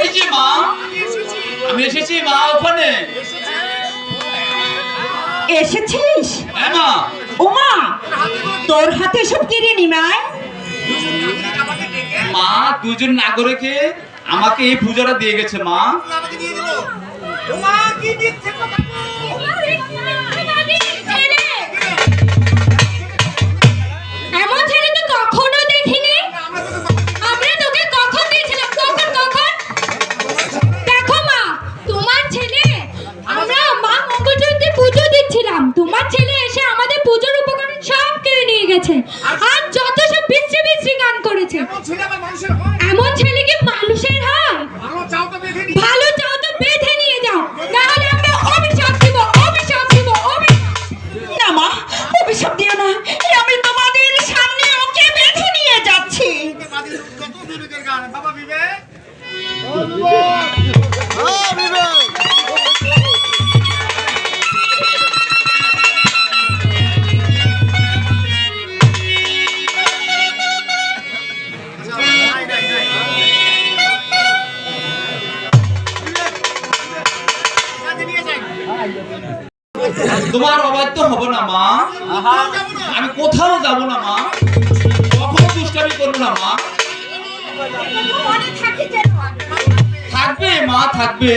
এই যে মা, আমি এসেছি মা। ওখানে এসেছিস? হ্যাঁ মা। ওমা, তোর হাতে সব কিনে নিমাই। মা, দুজন নাগরিকে আমাকে এই পূজাটা দিয়ে গেছে মা। এমন ছেলে তো কখনো দেখিনি। আমরা তোকে কখন দিয়েছিলাম? কখন? দেখো মা, তোমার ছেলে, আমরা মা মঙ্গলচন্দ্রের পুজো দিচ্ছিলাম, তোমার ছেলে এসে আমাদের পুজোর উপকরণ সব কিনে নিয়ে গেছে, আর যত সব বিশ্রী গান করেছে। এমন ছেলে কি মানুষের হয়? ভালো চাও তো বেঁধে নিয়ে যাও, না হলে আমরা অভিশাপ দিব। না মা, অভিশাপ দিও না। আমি তোমাদের সামনে ওকে বেঁধে নিয়ে যাচ্ছি। তোমার অবাধ্য হব না মা। আমি কোথাও যাব না মা, কখনো দুষ্টামি করবো না মা। থাকবে মা, থাকবে।